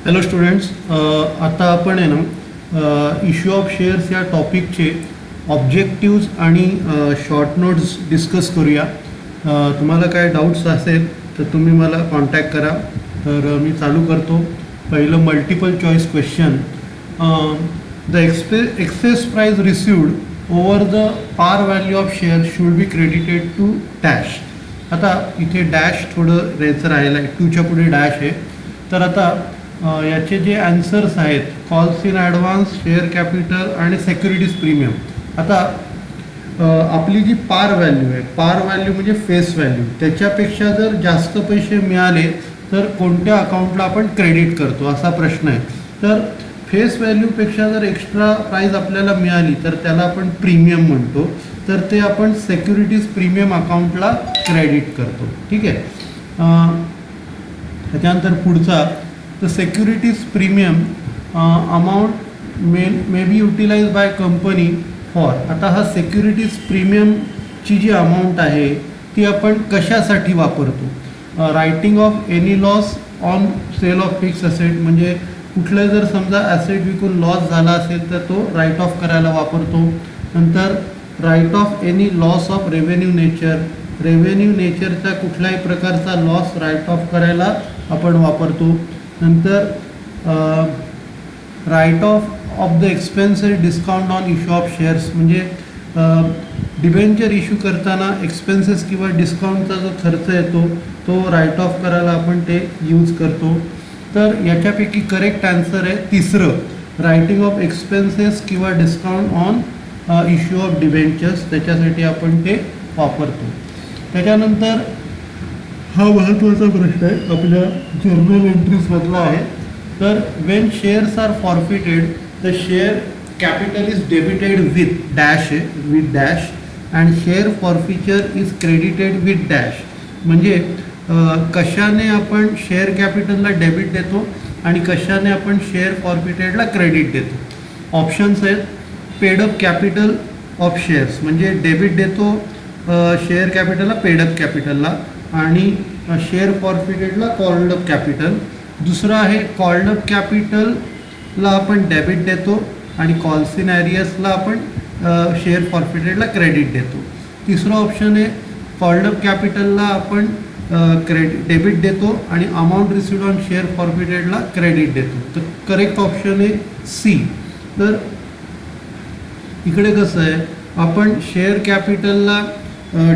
Hello students, आता आपण आहे ना इश्यू ऑफ शेअर्स या टॉपिकचे ऑब्जेक्टिव्ज आणि शॉर्ट नोट्स डिस्कस करूया. तुम्हाला काय डाऊट्स असेल तर तुम्ही मला कॉन्टॅक्ट करा. तर मी चालू करतो. पहिलं multiple choice question. The excess price received over the par value of share should be credited to dash. आता इथे डॅश थोडं रेचं राहिलं आहे, टूच्या पुढे डॅश आहे. तर आता याचे जे आन्सर्स आहेत, calls in advance, share capital आणि सेक्युरिटीज प्रीमियम. आता आपली जी पार व्हॅल्यू आहे, पार व्हॅल्यू म्हणजे फेस व्हॅल्यू, त्याच्यापेक्षा जर जास्त पैसे मिळाले तर कोणत्या अकाउंटला आपण क्रेडिट करतो असा प्रश्न आहे. तर फेस व्हॅल्यूपेक्षा जर एक्स्ट्रा प्राईज आपल्याला मिळाली तर त्याला आपण प्रीमियम म्हणतो. तर ते आपण सेक्युरिटीज प्रीमियम अकाउंटला क्रेडिट करतो. ठीक आहे. त्याच्यानंतर पुढचा, the securities premium amount may be utilized by company for. आता हा securities premium ची जी अमाऊंट आहे ती आपण कशासाठी वापरतो? Writing off any loss on sale of fix asset, म्हणजे कुठलं जर समजा ॲसेट विकून लॉस झाला असेल तर तो राईट ऑफ करायला वापरतो. नंतर write off any loss of revenue nature, revenue नेचरचा कुठल्याही प्रकारचा लॉस राईट ऑफ करायला आपण वापरतो. नंतर write off the expenses discount on issue of shares, म्हणजे डिबेंचर इश्यू करताना एक्सपेन्सेस किंवा डिस्काउंटचा जो खर्च येतो तो राईट ऑफ करायला आपण ते यूज करतो. तर याच्यापैकी करेक्ट आन्सर आहे तिसरं, रायटिंग ऑफ एक्सपेन्सेस किंवा discount on issue of debentures, त्याच्यासाठी आपण ते वापरतो. त्याच्यानंतर हा महत्त्वाचा प्रश्न आहे, आपल्या जर्नल एंट्रीजमधला आहे. तर when shares are forfeited the share capital is debited with dash आहे, with dash, and share forfeiture is credited with dash. म्हणजे कशाने आपण शेअर कॅपिटलला डेबिट देतो आणि कशाने आपण शेअर फॉरफिटेडला क्रेडिट देतो. ऑप्शन्स आहेत, पेडअप कॅपिटल ऑफ शेअर्स, म्हणजे डेबिट देतो शेअर कॅपिटलला, पेडअप कॅपिटलला, आणि शेअर फॉरफिटेडला कॉल्ड अप कॅपिटल. दुसरं आहे कॉल्ड अप कॅपिटलला आपण डेबिट देतो आणि कॉल्स इन ॲरियसला आपण शेअर फॉरफिटेडला क्रेडिट देतो. तिसरं ऑप्शन आहे कॉल्ड अप कॅपिटलला आपण डेबिट देतो आणि अमाऊंट रिसिव्ड ऑन शेअर फॉरफिटेडला क्रेडिट देतो. तर करेक्ट ऑप्शन आहे सी. तर इकडे कसं आहे, आपण शेअर कॅपिटलला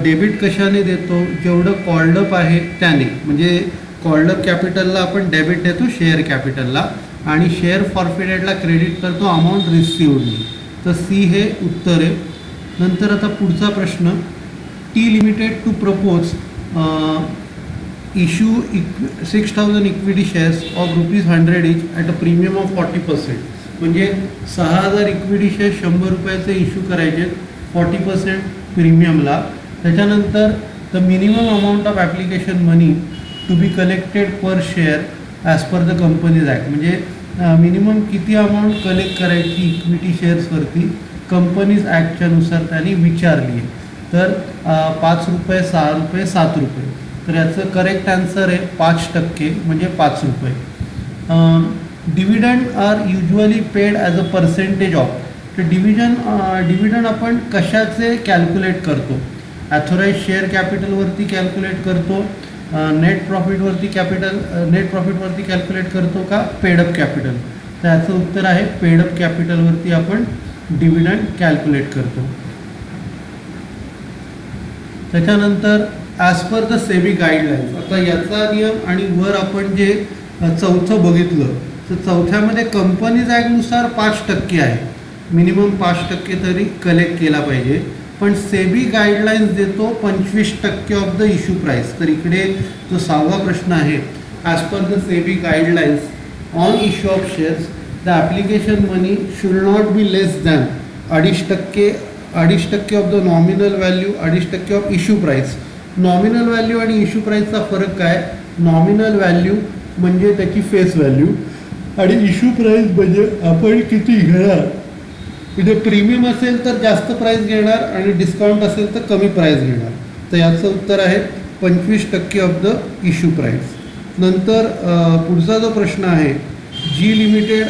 डेबिट कशाने देतो, जेवढं कॉल्डअप आहे त्याने, म्हणजे कॉल्डअप कॅपिटलला आपण डेबिट देतो शेअर कॅपिटलला आणि शेअर फॉरफिटेडला क्रेडिट करतो अमाऊंट रिसिव्डनी. तर सी हे उत्तर आहे. नंतर आता पुढचा प्रश्न, T limited to propose issue 6,000 equity shares of ₹100 each at a premium of 40%. म्हणजे 6,000 इक्विटी शेअर्स 100 रुपयाचे इश्यू करायचे 40% प्रीमियमला. त्याच्यानंतर the minimum amount of application money to be collected per share as per the companies act, म्हणजे minimum किती amount collect करायची equity शेअर्सवरती companies ॲक्टच्यानुसार त्यांनी विचारली आहे. तर 5 रुपये, 6 रुपये, 7 रुपये. तर याचं करेक्ट आन्सर आहे 5%, म्हणजे 5 रुपये. Dividend are usually paid as a percentage of. तर डिव्हिडंड आपण कशाचे कॅल्क्युलेट करतो? ॲथोराईज शेअर कॅपिटलवरती कॅल्क्युलेट करतो, नेट प्रॉफिटवरती कॅल्क्युलेट करतो का पेडअप कॅपिटल? तर याचं उत्तर आहे पेडअप कॅपिटलवरती आपण डिव्हिडंड कॅल्क्युलेट करतो. त्याच्यानंतर as per the SEBI guidelines. आता याचा नियम आणि वर आपण जे चौथं बघितलं, तर चौथ्यामध्ये कंपनीज ॲक्टनुसार 5% आहे, मिनिमम 5% तरी कलेक्ट केला पाहिजे. पण सेबी गाईडलाईन्स देतो 25% ऑफ द इश्यू प्राईस. तर इकडे जो 6वा प्रश्न आहे, as per the SEBI guidelines on issue of shares the application money should not be less than 2.5% of the nominal value, 2.5% of issue price. Nominal value आणि issue प्राईसचा फरक काय? Nominal value म्हणजे त्याची फेस व्हॅल्यू आणि issue price म्हणजे आपण किती घेणार. म्हणजे प्रीमियम असेल तर जास्त प्राईस घेणार आणि डिस्काउंट असेल तर कमी प्राईस घेणार. तर याचं उत्तर आहे 25% ऑफ द इश्यू प्राईस. नंतर पुढचा जो प्रश्न आहे, G limited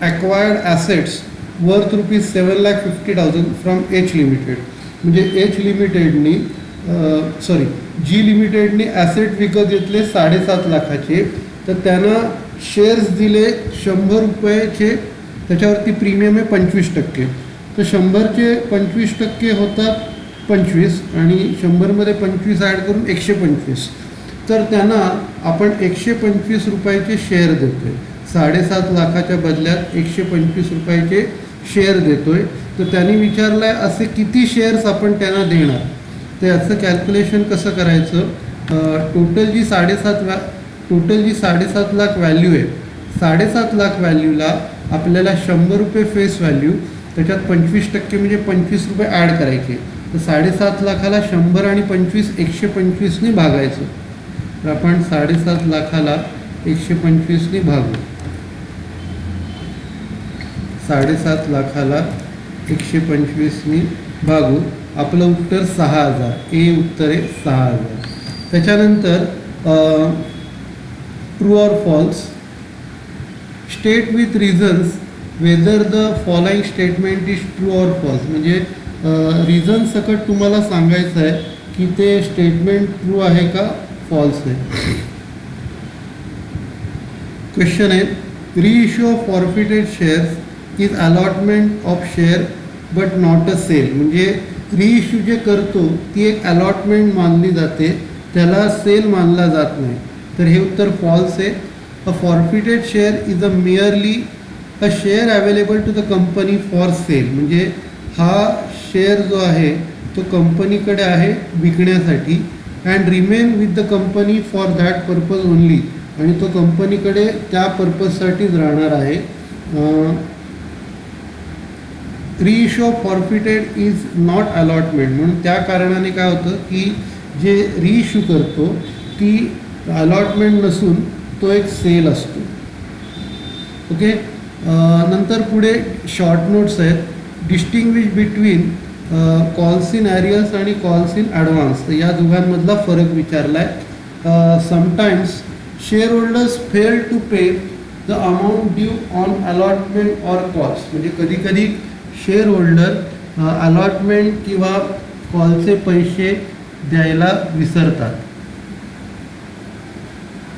acquired assets worth ₹7,50,000 from H limited. म्हणजे एच लिमिटेडनी जी लिमिटेडनी ॲसेट विकत घेतले 7.5 लाखाचे, तर त्यांना शेअर्स दिले ₹100चे, त्याच्यावरती प्रीमियम आहे 25%. तर 100चे 25% होतात 25 आणि 100मध्ये 25 ॲड करून 125. तर त्यांना आपण ₹125चे शेअर देतो आहे. 7.5 लाखाच्या बदल्यात ₹125चे शेअर देतो आहे. तर त्यांनी विचारलं आहे असे किती शेअर्स आपण त्यांना देणार. तर याचं कॅल्क्युलेशन कसं करायचं. टोटल जी 7.5 लाख व्हॅल्यू आहे, 7.5 लाख व्हॅल्यूला आपल्याला ₹100 फेस व्हॅल्यू, त्याच्यात 25% म्हणजे ₹25 ॲड करायचे. तर 7.5 लाखाला 100 आणि 25 125नी भागायचं. तर आपण 7.5 लाखाला 125नी भागू. 7.5 लाखाला 125नी भागू. आपलं उत्तर 6,000. ए उत्तर आहे 6,000. त्याच्यानंतर true or false. State with reasons whether the following statement is true or false. म्हणजे रिझन सकट तुम्हाला सांगायचं आहे की ते स्टेटमेंट ट्रू आहे का फॉल्स आहे. क्वेश्चन आहे reissue of forfeited shares is allotment of share but not a sale. म्हणजे रिइश्यू जे करतो ती एक अलॉटमेंट मानली जाते, त्याला सेल मानला जात नाही. तर हे उत्तर फॉल्स आहे. A forfeited share is a merely a share available to the company for sale. म्हणजे हा शेअर जो आहे तो कंपनीकडे आहे विकण्यासाठी and remain with the company for that purpose only. आणि तो कंपनीकडे त्या पर्पजसाठीच राहणार आहे. Reissue of forfeited is not allotment. म्हणून त्या कारणाने काय होतं की जे रिइश्यू करतो ती अलॉटमेंट नसून तो एक सेल असतो. ओके. नंतर पुढे शॉर्ट नोट्स आहेत. डिस्टिंग्विश बिटवीन कॉल्स इन ॲरियर्स आणि कॉल्स इन ॲडव्हान्स. तर या दोघांमधला फरक विचारला आहे. Sometimes share holders fail to pay the amount due on allotment or calls. म्हणजे कधी कधी शेअर होल्डर अलॉटमेंट किंवा कॉलचे पैसे द्यायला विसरतात.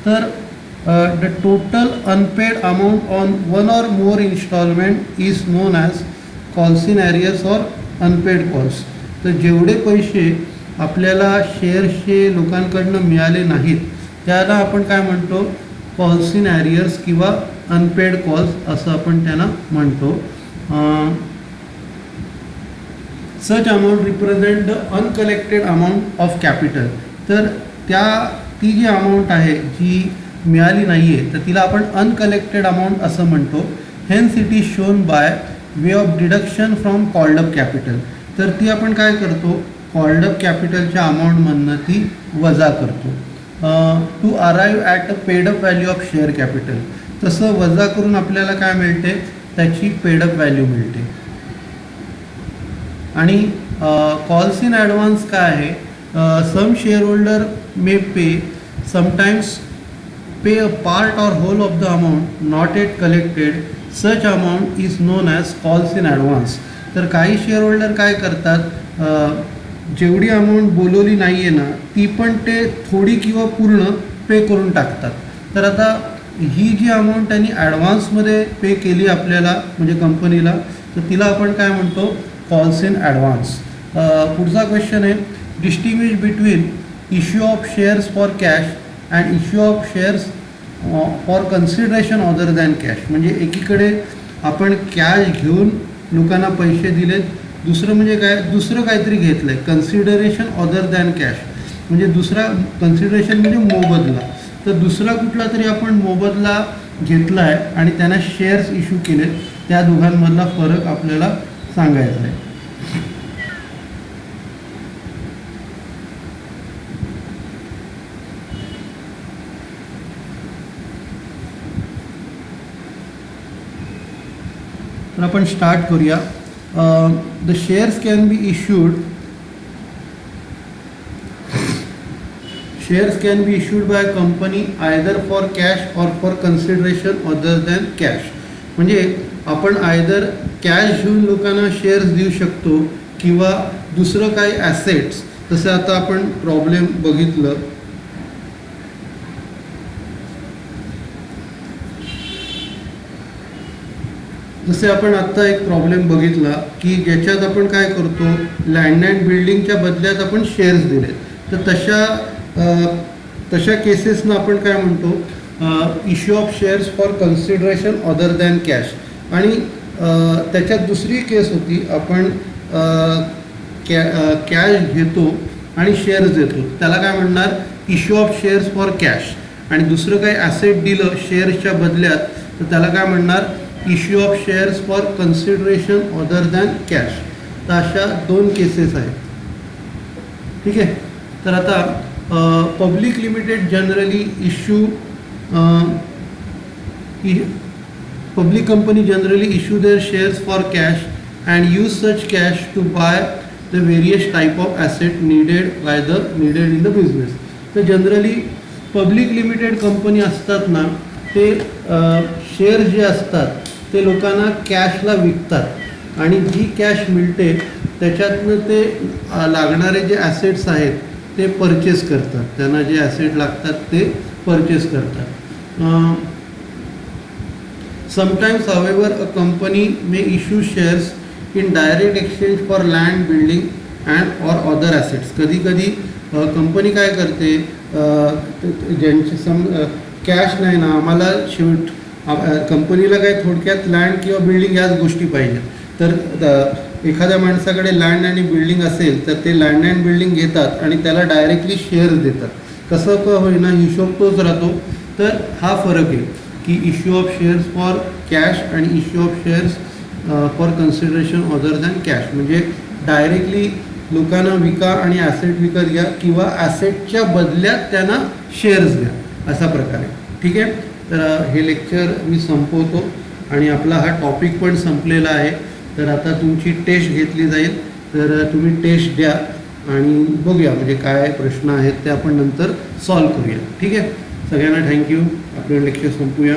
तर the total unpaid amount on one or more instalment is known as calls in arrears or unpaid calls. तर जेवढे पैसे आपल्याला शेअर्सचे लोकांकडनं मिळाले नाहीत त्याला आपण काय म्हणतो, कॉल्स इन ॲरियर्स किंवा अनपेड कॉल्स असं आपण त्यांना म्हणतो. Such amount represent the uncollected amount of capital. तर ती जी अमाऊंट आहे जी मिळाली नाही आहे तर तिला आपण अनकलेक्टेड अमाऊंट असं म्हणतो. Hence it is shown by way of deduction from called up capital. तर ती आपण काय करतो, कॉल्ड अप कॅपिटलच्या अमाऊंटमधनं ती वजा करतो. To arrive at a paid up value of share capital. तसं वजा करून आपल्याला काय मिळते, त्याची पेडअप व्हॅल्यू मिळते. आणि कॉल्स इन ॲडव्हान्स काय आहे, some share holder may pay sometimes pay a part or whole of the amount not yet collected. Such amount is known as calls in advance. तर काही शेअर होल्डर काय करतात, जेवढी amount बोलवली नाही आहे ना ती पण ते थोडी किंवा पूर्ण पे करून टाकतात. तर आता ही जी अमाऊंट त्यांनी ॲडव्हान्समध्ये पे केली आपल्याला म्हणजे कंपनीला, तर तिला आपण काय म्हणतो, कॉल्स इन ॲडव्हान्स. पुढचा क्वेश्चन आहे distinguish between issue of shares for cash and issue of shares for consideration other than cash. म्हणजे एकीकडे आपण कॅश घेऊन लोकांना पैसे दिलेत, दुसरं म्हणजे काय, दुसरं काहीतरी घेतलं आहे, कन्सिडरेशन अदर दॅन कॅश. म्हणजे दुसरा कन्सिडरेशन म्हणजे मोबदला. तर दुसरा कुठला तरी आपण मोबदला घेतला आहे आणि त्यांना शेअर्स इश्यू केलेत, त्या दोघांमधला फरक आपल्याला सांगायचा आहे. तर आपण स्टार्ट करूया. The shares can be issued. Shares can be issued by company either for cash or for consideration other than cash. म्हणजे आपण आयदर कॅश घेऊन लोकांना शेअर्स देऊ शकतो किंवा दुसरं काही ॲसेट्स. जसं आता आपण प्रॉब्लेम बघितलं, जसे आपण आत्ता एक प्रॉब्लेम बघितला की ज्याच्यात आपण काय करतो, लँड अँड बिल्डिंगच्या बदल्यात आपण शेअर्स दिले. तर तशा केसेसना आपण काय म्हणतो, issue of shares for consideration other than cash. आणि त्याच्यात दुसरी केस होती, आपण कॅश घेतो आणि शेअर्स देतो, त्याला काय म्हणणार, issue of shares for cash. आणि दुसरं काही ॲसेट दिलं शेअर्सच्या बदल्यात तर त्याला काय म्हणणार, issue of shares for consideration other than cash. तर अशा 2 केसेस आहेत. ठीक आहे. तर आता public limited generally public company generally issue their shares for cash and use such cash to buy the various type of asset needed in the business. तर generally public limited company असतात ना, ते share जे असतात ते लोकांना कॅशला विकतात आणि जी कॅश मिळते त्याच्यातनं ते लागणारे जे ॲसेट्स आहेत ते परचेस करतात. त्यांना जे ॲसेट लागतात ते परचेस करतात. Sometimes, however, a company may issue shares in direct exchange for land, building and or other assets. कधी कधी कंपनी काय करते, ज्यांचे कॅश नाही ना, आम्हाला कंपनीला काय थोडक्यात लँड किंवा बिल्डिंग याच गोष्टी पाहिजेत. तर एखाद्या माणसाकडे लँड आणि बिल्डिंग असेल तर ते लँड अँड बिल्डिंग घेतात आणि त्याला डायरेक्टली शेअर्स देतात. कसं का होईना हिशोब तोच राहतो. तर हा फरक आहे की issue of shares for cash आणि issue of shares for consideration other than cash. म्हणजे डायरेक्टली लोकांना विका आणि ॲसेट विकत घ्या किंवा ॲसेटच्या बदल्यात त्यांना शेअर्स द्या, असा प्रकार आहे. ठीक आहे. तर हे लेक्चर मी संपवतो आणि आपला हा टॉपिक पण संपलेला आहे. तर आता तुमची टेस्ट घेतली जाईल. तर तुम्ही टेस्ट द्या आणि बघूया म्हणजे काय प्रश्न आहेत ते आपण नंतर सॉल्व करूया. ठीक आहे. सगळ्यांना थँक्यू. आपलं लेक्चर संपूया.